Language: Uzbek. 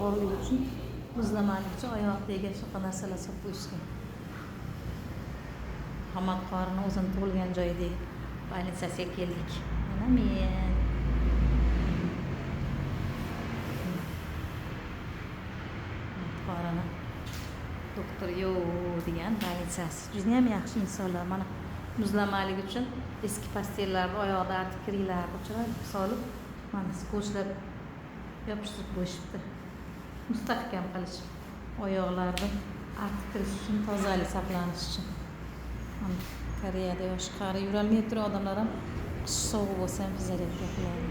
borligi uchun muzlamalik uchun oyoqdagi shunaqa narsalar solib qo'yishgan. Hamad qorini o'zini tug'ilgan joyidagi больницasiga keldik. Mana men qorini doktor yo'q degan больницasi. Juda ham yaxshi insonlar. Mana muzlamalik uchun eski pastellarni oyog'ida artib kiriklarni chiroyli solib, mana skotchlab yopishtirib qo'yishibdi. Mustahkam qilish oyoqlarni artib kirish uchun, tozalik saqlanish uchun. Mana Koreyada yosh qari yurolmay turgan odamlar ham qish sovuq bo'lsa ham fizyoterapiya qiladi.